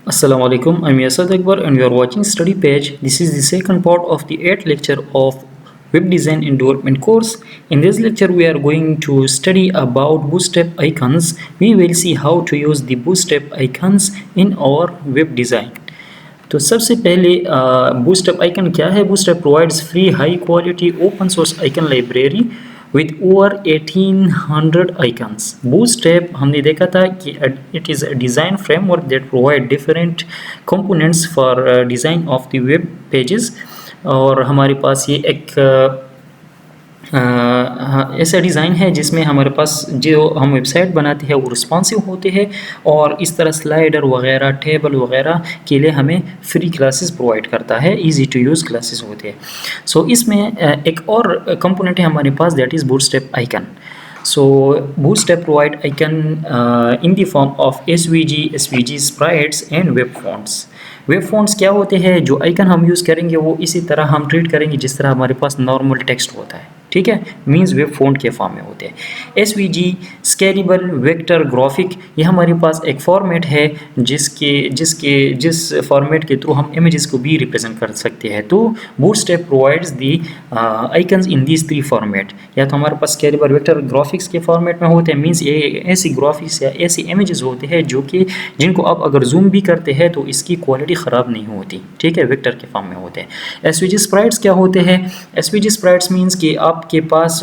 Assalamu alaikum. I'm Yasad Akbar and you are watching Study Page. This is the second part of the 8th lecture of Web Design and Development course. In this lecture, we are going to study about Bootstrap icons. We will see how to use the Bootstrap icons in our web design. तो सबसे पहले boost up icon क्या है? Boost up provides free high quality open source icon library with over 1800 icons. Bootstrap हमने देखा था कि it is a design framework that provide different components for design of the web pages. और हमारे पास ये एक ऐसा डिज़ाइन है जिसमें हमारे पास जो हम वेबसाइट बनाते हैं वो रिस्पॉन्सिव होते हैं और इस तरह स्लाइडर वगैरह टेबल वगैरह के लिए हमें फ्री क्लासेस प्रोवाइड करता है, इजी टू यूज़ क्लासेस होते हैं. सो इसमें एक और कंपोनेंट है हमारे पास, that is Bootstrap icon. So Bootstrap provide icon in the form of SVG, sprites and web fonts. Web fonts क्या होते हैं? जो आइकन हम यूज़ करेंगे वो इसी तरह हम ट्रीट करेंगे जिस तरह हमारे पास नॉर्मल टेक्स्ट होता है, ठीक है. मींस वेब फॉन्ट के फॉर्म में होते हैं. SVG स्केलेबल वेक्टर ग्राफिक, ये हमारे पास एक फॉर्मेट है जिस फॉर्मेट के थ्रू हम इमेजेस को भी रिप्रेजेंट कर सकते हैं. तो bootstrap provides the icons in these 3 format. या तो हमारे पास स्केलेबल वेक्टर ग्राफिक्स के फॉर्मेट में होते हैं, मीन्स ये ऐसी ग्राफिक्स या ऐसी इमेजेस होते हैं जिनको आप अगर जूम भी करते हैं तो इसकी क्वालिटी ख़राब नहीं होती, ठीक है. वेक्टर के फॉर्म में होते हैं. एसवीजी स्प्राइट्स क्या होते हैं? एसवीजी स्प्राइट्स मींस कि आपके पास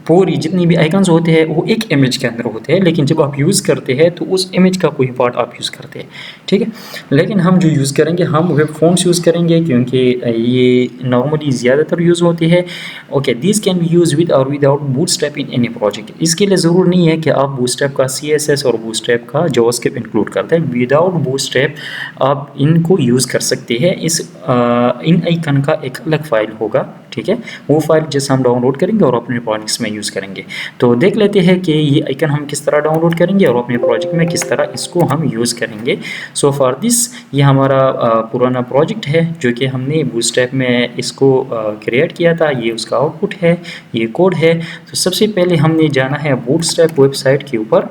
पूरी जितनी भी आइकन्स होते हैं वो एक इमेज के अंदर होते हैं, लेकिन जब आप यूज़ करते हैं तो उस इमेज का कोई पार्ट आप यूज़ करते हैं, ठीक है. लेकिन हम जो यूज़ करेंगे हम वेब फॉन्ट्स यूज़ करेंगे क्योंकि ये नॉर्मली ज़्यादातर यूज़ होती है. Okay, this can be use with और without Bootstrap in any project. इसके लिए ज़रूर नहीं है कि आप बूटस्ट्रैप का CSS और बूटस्ट्रैप का जावास्क्रिप्ट इंक्लूड करते हैं. विदाउट बूटस्ट्रैप आप इनको यूज़ कर सकते हैं. इन आइकन का एक अलग फाइल होगा, ठीक है. वो फाइल जैसे हम डाउनलोड करेंगे और अपने प्रोजेक्ट्स में यूज़ करेंगे. तो देख लेते हैं कि ये आइकन हम किस तरह डाउनलोड करेंगे और अपने प्रोजेक्ट में किस तरह इसको हम यूज़ करेंगे. सो फॉर दिस ये हमारा पुराना प्रोजेक्ट है जो कि हमने बूटस्ट्रैप में इसको क्रिएट किया था. ये उसका आउटपुट है, ये कोड है. तो सबसे पहले हमने जाना है बूटस्ट्रैप वेबसाइट के ऊपर,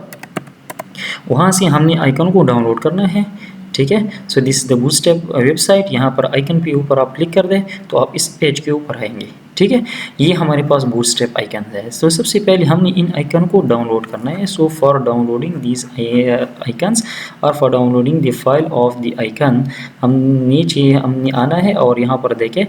वहाँ से हमने आइकन को डाउनलोड करना है, ठीक है. So this is the bootstrap website. यहाँ पर आइकन के ऊपर आप क्लिक कर दें तो आप इस पेज के ऊपर आएंगे, ठीक है. ये हमारे पास बूटस्ट्रैप आइकन है. तो सबसे पहले हमने इन आइकन को डाउनलोड करना है. So for downloading these icons और for downloading the file of the icon हमने आना है और यहाँ पर देखें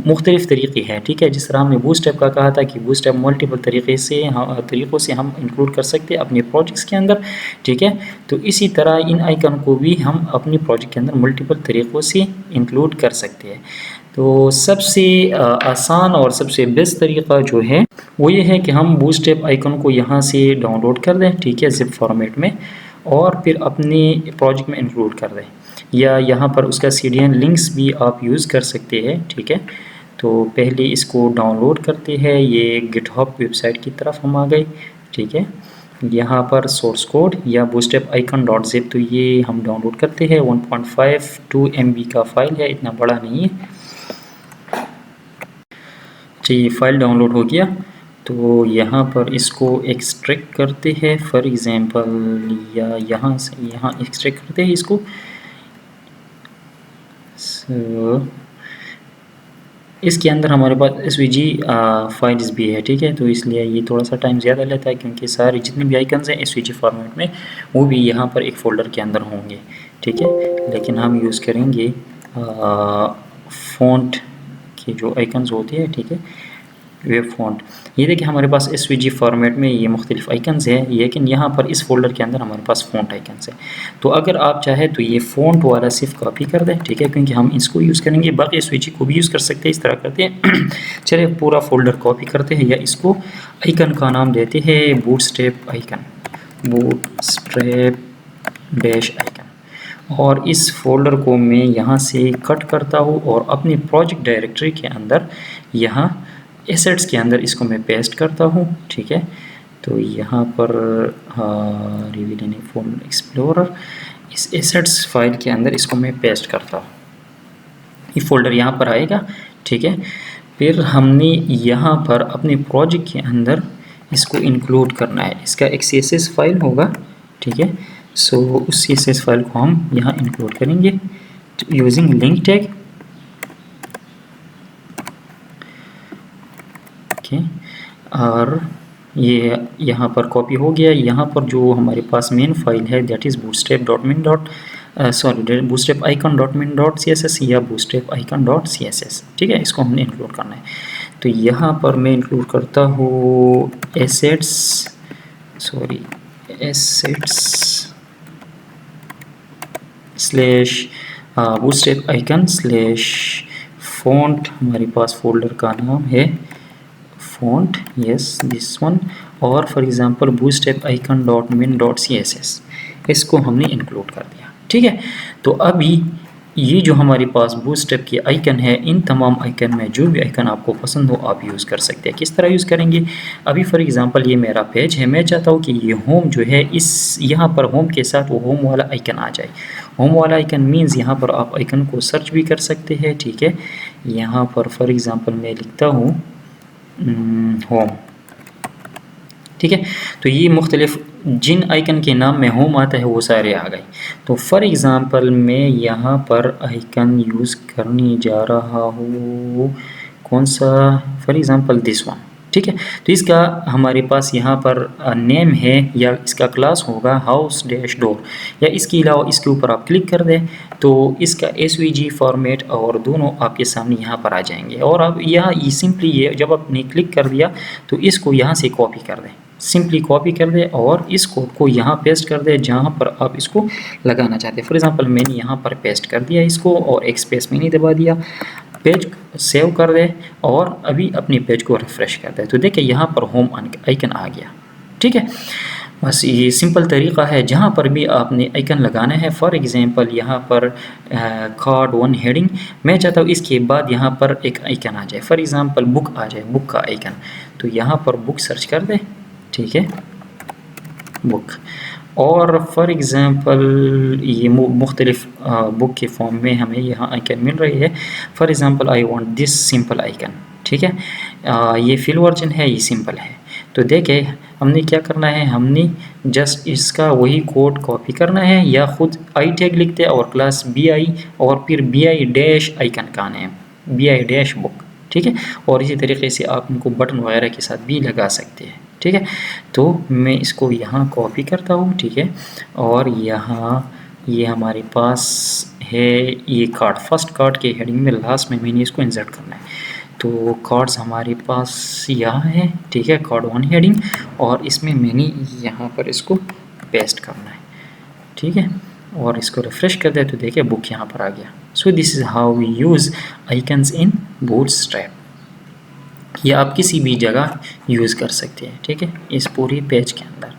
मुख्तलिफ़ तरीक़े हैं, ठीक है. जिस तरह हमने बूटस्ट्रैप का कहा था कि बूटस्ट्रैप मल्टीपल तरीक़ों से हम इंक्लूड कर सकते हैं अपने प्रोजेक्ट्स के अंदर, ठीक है. तो इसी तरह इन आइकन को भी हम अपने प्रोजेक्ट के अंदर मल्टीपल तरीक़ों से इंक्लूड कर सकते हैं. तो सबसे आसान और सबसे बेस्ट तरीक़ा जो है वो ये है कि हम बूटस्ट्रैप आइकन को यहाँ से डाउनलोड कर दें, ठीक है, ज़िप फॉर्मेट में, और फिर अपने प्रोजेक्ट में इंक्लूड कर दें. या यहाँ पर उसका CDN लिंक्स भी आप यूज़ कर सकते हैं, ठीक है. तो पहले इसको डाउनलोड करते हैं. ये गिटहब वेबसाइट की तरफ हम आ गए, ठीक है. यहाँ पर सोर्स कोड या बूटस्ट्रैप आइकन .zip, तो ये हम डाउनलोड करते हैं. 1.52 MB का फ़ाइल है, इतना बड़ा नहीं है. जी, फाइल डाउनलोड हो गया. तो यहाँ पर इसको एक्सट्रैक्ट करते हैं. फॉर एग्ज़ाम्पल या यहाँ से यहाँ एक्सट्रैक्ट करते हैं इसको. इसके अंदर हमारे पास SVG फाइल्स भी है, ठीक है. तो इसलिए ये थोड़ा सा टाइम ज़्यादा लेता है क्योंकि सारे जितने भी आइकन्स हैं SVG फॉर्मेट में वो भी यहाँ पर एक फ़ोल्डर के अंदर होंगे, ठीक है. लेकिन हम यूज़ करेंगे फ़ॉन्ट के जो आइकन्स होते हैं, ठीक है, वेब फॉन्ट. ये देखिए हमारे पास SVG फॉर्मेट में ये मुख्तलिफ़ आइकन्स हैं, लेकिन यहाँ पर इस फोल्डर के अंदर हमारे पास फ़ॉन्ट आइकन्स हैं. तो अगर आप चाहें तो ये फ़ॉन्ट वाला सिर्फ कॉपी कर दें, ठीक है, क्योंकि हम इसको यूज़ करेंगे. बाकी SVG को भी यूज़ कर सकते हैं. इस तरह करते हैं. चलिए पूरा फोल्डर कॉपी करते हैं या इसको आइकन का नाम देते हैं bootstrap icon, bootstrap dash icon. और इस फोल्डर को मैं यहाँ से कट करता हूँ और अपनी प्रोजेक्ट डायरेक्टरी के अंदर यहाँ एसेट्स के अंदर इसको मैं पेस्ट करता हूँ, ठीक है. तो यहाँ पर रिवील एनी फोल्डर एक्सप्लोरर, इस एसेट्स फाइल के अंदर इसको मैं पेस्ट करता हूँ. ये फोल्डर यहाँ पर आएगा, ठीक है. फिर हमने यहाँ पर अपने प्रोजेक्ट के अंदर इसको इंक्लूड करना है. इसका एक CSS फाइल होगा, ठीक है. सो उस CSS फाइल को हम यहाँ इंक्लूड करेंगे यूजिंग लिंक टैग। ओके, और ये यहाँ पर कॉपी हो गया। यहाँ पर जो हमारे पास मेन फाइल है दैट इज़ bootstrap.icon.min.css या bootstrap.icon.css, ठीक है, इसको हमने इंक्लूड करना है। तो यहाँ पर मैं इंक्लूड करता हूँ assets / bootstrap icon / font, हमारे पास फोल्डर का नाम है font, yes this one, और फॉर एग्जांपल bootstrap icon.min.css, इसको हमने इंक्लूड कर दिया, ठीक है। तो अभी ये जो हमारे पास bootstrap की आइकन है, इन तमाम आइकन में जो भी आइकन आपको पसंद हो आप यूज़ कर सकते हैं। किस तरह यूज़ करेंगे? अभी फॉर एग्जांपल ये मेरा पेज है, मैं चाहता हूँ कि ये होम जो है इस यहाँ पर होम के साथ वो होम वाला आइकन आ जाए। होम वाला आइकन मीन्स यहाँ पर आप आइकन को सर्च भी कर सकते हैं, ठीक है। यहाँ पर फॉर एग्जांपल मैं लिखता हूँ होम, ठीक है। तो ये मुख्तलिफ जिन आइकन के नाम में होम आता है वो सारे आ गए। तो फॉर एग्ज़ाम्पल मैं यहाँ पर आइकन यूज़ करने जा रहा हूँ, कौन सा, फॉर एग्ज़ाम्पल दिस वन, ठीक है। तो इसका हमारे पास यहाँ पर नेम है या इसका क्लास होगा हाउस डैश डोर, या इसके अलावा इसके ऊपर आप क्लिक कर दें तो इसका SVG फॉर्मेट और दोनों आपके सामने यहाँ पर आ जाएंगे। और अब यहाँ सिंपली ये जब आपने क्लिक कर दिया तो इसको यहाँ से कॉपी कर दें, सिंपली कॉपी कर दें और इस कोड को यहाँ पेस्ट कर दें जहाँ पर आप इसको लगाना चाहते हैं। फॉर एग्ज़ाम्पल मैंने यहाँ पर पेस्ट कर दिया इसको और एक स्पेस मैंने दबा दिया, पेज सेव कर दें और अभी अपने पेज को रिफ़्रेश कर दें तो देखिए यहाँ पर होम आइकन आ गया, ठीक है। बस ये सिंपल तरीक़ा है जहाँ पर भी आपने आइकन लगाना है। फॉर एग्ज़ाम्पल यहाँ पर कार्ड 1 हेडिंग, मैं चाहता हूँ इसके बाद यहाँ पर एक आइकन आ जाए, फॉर एग्ज़ाम्पल बुक आ जाए, बुक का आइकन, तो यहाँ पर बुक सर्च कर दें, ठीक है, बुक। और फॉर एग्ज़ाम्पल ये मुख्तलिफ बुक के फॉर्म में हमें यहाँ आइकन मिल रही है। For example I want this simple icon, ठीक है। ये फिल वर्जन है, ये सिंपल है। तो देखें हमने क्या करना है, हमने जस्ट इसका वही कोड कॉपी करना है या ख़ुद आई टैग लिखते हैं और क्लास BI और फिर BI डैश आइकन का नेम BI डैश बुक, ठीक है। और इसी तरीके से आप इनको बटन वगैरह के साथ भी लगा सकते हैं, ठीक है। तो मैं इसको यहाँ कॉपी करता हूँ, ठीक है, और यहाँ ये हमारे पास है ये कार्ड, फर्स्ट कार्ड के हेडिंग में लास्ट में मैंने इसको इंसर्ट करना है। तो कार्ड्स हमारे पास यहाँ है, ठीक है, कार्ड 1 हेडिंग, और इसमें मैंने यहाँ पर इसको पेस्ट करना है, ठीक है, और इसको रिफ़्रेश कर दे तो देखिए बुक यहाँ पर आ गया। So this is how we use icons in Bootstrap. ये आप किसी भी जगह यूज़ कर सकते हैं, ठीक है, इस पूरी पेज के अंदर।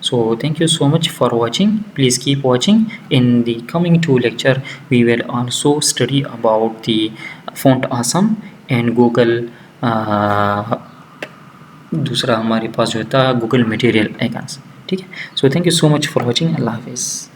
So thank you so much for watching. Please keep watching. In the coming 2 lecture we will also study about the font awesome and Google दूसरा हमारे पास जो था Google Material Icons, ठीक है। So thank you so much for watching. अल्लाह हाफिज़।